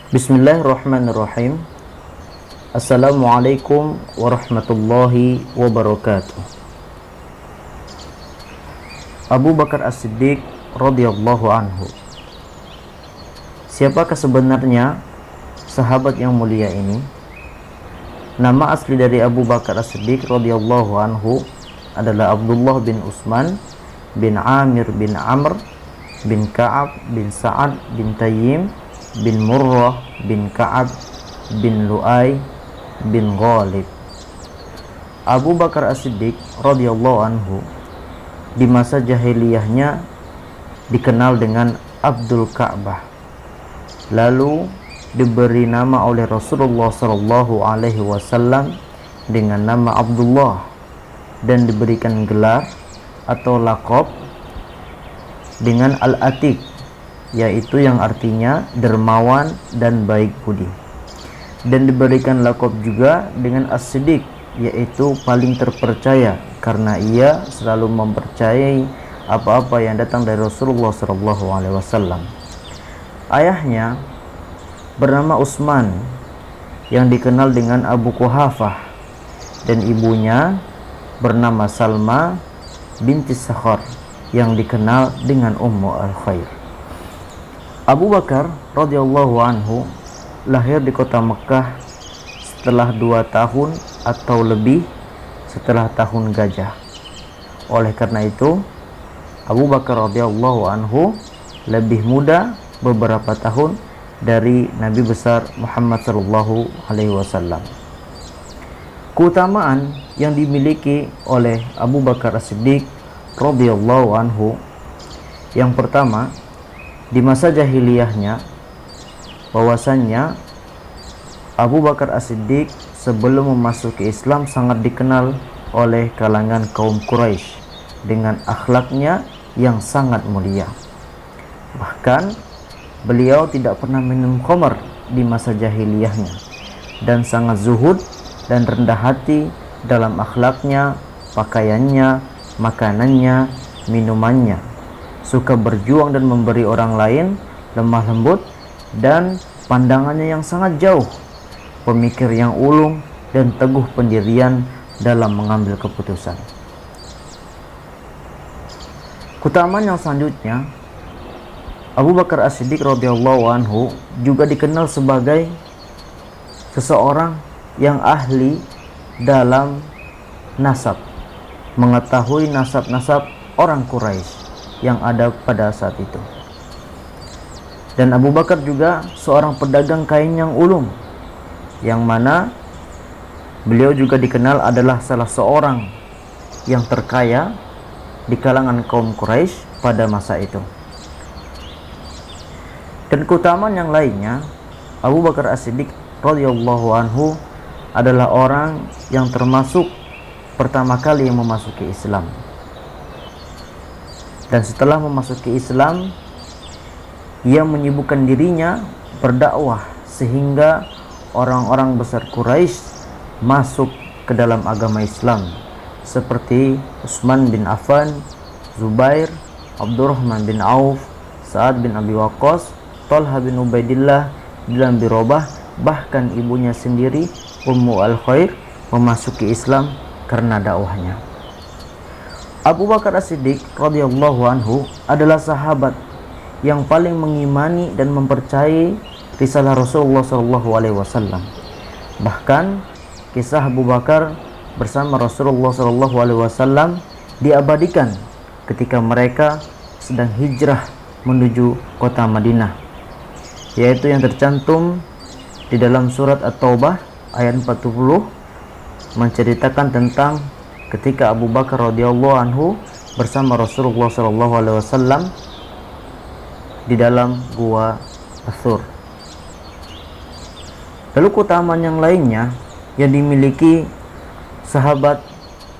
Bismillahirrahmanirrahim. Assalamualaikum warahmatullahi wabarakatuh. Abu Bakar As-Siddiq radhiyallahu anhu. Siapakah sebenarnya sahabat yang mulia ini? Nama asli dari Abu Bakar As-Siddiq radhiyallahu anhu adalah Abdullah bin Utsman bin Amir bin Amr bin Ka'ab bin Sa'ad bin Tayyim bin Murrah bin Ka'ab bin Lu'ay bin Ghalib. Abu Bakar As-Siddiq radhiyallahu anhu di masa jahiliyahnya dikenal dengan Abdul Ka'bah, lalu diberi nama oleh Rasulullah sallallahu alaihi wasallam dengan nama Abdullah dan diberikan gelar atau laqab dengan Al-Atiq, yaitu yang artinya dermawan dan baik budi, dan diberikan laqab juga dengan As-Siddiq, yaitu paling terpercaya karena ia selalu mempercayai apa-apa yang datang dari Rasulullah SAW. Ayahnya bernama Utsman yang dikenal dengan Abu Quhafah, dan ibunya bernama Salma binti Sakhar yang dikenal dengan Ummu Al-Khair. Abu Bakar radhiyallahu anhu lahir di kota Mekah setelah 2 tahun atau lebih setelah tahun gajah. Oleh karena itu, Abu Bakar radhiyallahu anhu lebih muda beberapa tahun dari Nabi besar Muhammad sallallahu alaihi wasallam. Keutamaan yang dimiliki oleh Abu Bakar As-Siddiq radhiyallahu anhu, yang pertama, di masa jahiliyahnya, bahwasannya Abu Bakar As-Siddiq sebelum memasuki Islam sangat dikenal oleh kalangan kaum Quraisy dengan akhlaknya yang sangat mulia. Bahkan beliau tidak pernah minum khamar di masa jahiliyahnya dan sangat zuhud dan rendah hati dalam akhlaknya, pakaiannya, makanannya, minumannya. Suka berjuang dan memberi orang lain, lemah lembut, dan pandangannya yang sangat jauh, pemikir yang ulung, dan teguh pendirian dalam mengambil keputusan. Keutamaan yang selanjutnya, Abu Bakar As-Siddiq radhiyallahu anhu juga dikenal sebagai seseorang yang ahli dalam nasab, mengetahui nasab-nasab orang Quraisy yang ada pada saat itu. Dan Abu Bakar juga seorang pedagang kain yang ulung, yang mana beliau juga dikenal adalah salah seorang yang terkaya di kalangan kaum Quraisy pada masa itu. Dan keutamaan yang lainnya, Abu Bakar As-Siddiq radhiyallahu anhu adalah orang yang termasuk pertama kali yang memasuki Islam. Dan setelah memasuki Islam, ia menyibukkan dirinya berdakwah sehingga orang-orang besar Quraisy masuk ke dalam agama Islam, seperti Utsman bin Affan, Zubair, Abdurrahman bin Auf, Sa'ad bin Abi Waqqas, Talha bin Ubaidillah bin Abi Rabah, bahkan ibunya sendiri Ummu Al-Khair memasuki Islam karena dakwahnya. Abu Bakar As-Siddiq radhiyallahu anhu adalah sahabat yang paling mengimani dan mempercayai risalah Rasulullah sallallahu alaihi wasallam. Bahkan kisah Abu Bakar bersama Rasulullah sallallahu alaihi wasallam diabadikan ketika mereka sedang hijrah menuju kota Madinah, yaitu yang tercantum di dalam surat At-Taubah ayat 40, menceritakan tentang ketika Abu Bakar radhiyallahu anhu bersama Rasulullah sallallahu alaihi wasallam di dalam gua Athur. Lalu keutamaan yang lainnya yang dimiliki sahabat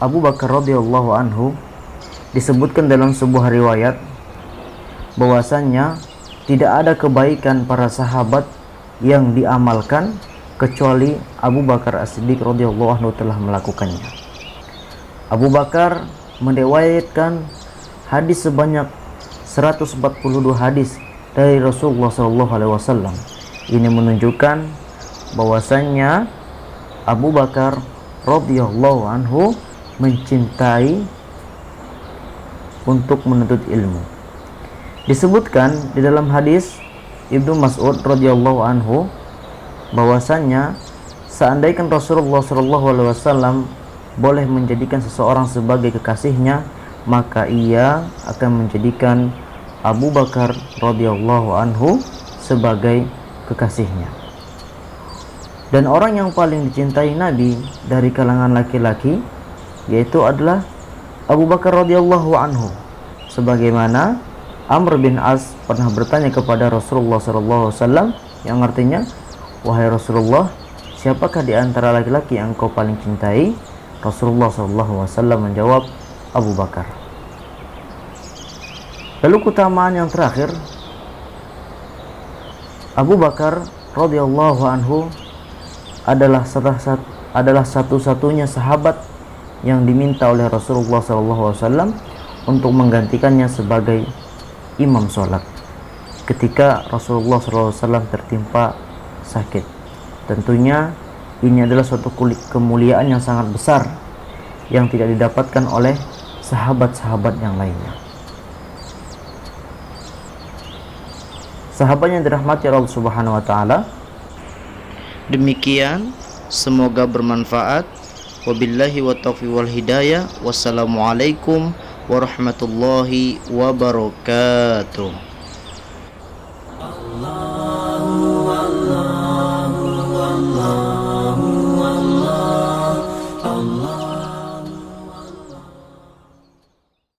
Abu Bakar radhiyallahu anhu disebutkan dalam sebuah riwayat bahwasannya tidak ada kebaikan para sahabat yang diamalkan kecuali Abu Bakar As-Siddiq radhiyallahu anhu telah melakukannya. Abu Bakar meriwayatkan hadis sebanyak 142 hadis dari Rasulullah SAW, Ini menunjukkan bahwasannya Abu Bakar radhiyallahu anhu mencintai untuk menuntut ilmu. Disebutkan di dalam hadis Ibnu Mas'ud radhiyallahu anhu bahwasannya seandainya Rasulullah SAW boleh menjadikan seseorang sebagai kekasihnya, maka ia akan menjadikan Abu Bakar radhiyallahu anhu sebagai kekasihnya. Dan orang yang paling dicintai Nabi dari kalangan laki-laki yaitu adalah Abu Bakar radhiyallahu anhu, sebagaimana Amr bin As pernah bertanya kepada Rasulullah SAW yang artinya, wahai Rasulullah, siapakah di antara laki-laki yang engkau paling cintai? Rasulullah SAW menjawab, Abu Bakar. Lalu keutamaan yang terakhir, Abu Bakar radhiyallahu anhu adalah satu-satunya sahabat yang diminta oleh Rasulullah SAW untuk menggantikannya sebagai imam sholat ketika Rasulullah SAW tertimpa sakit. Tentunya ini adalah suatu kemuliaan yang sangat besar yang tidak didapatkan oleh sahabat-sahabat yang lainnya. Sahabat yang dirahmati Allah Subhanahu wa taala, demikian, semoga bermanfaat. Wabillahi wa taufiq wal hidayah. Wassalamualaikum warahmatullahi wabarakatuh.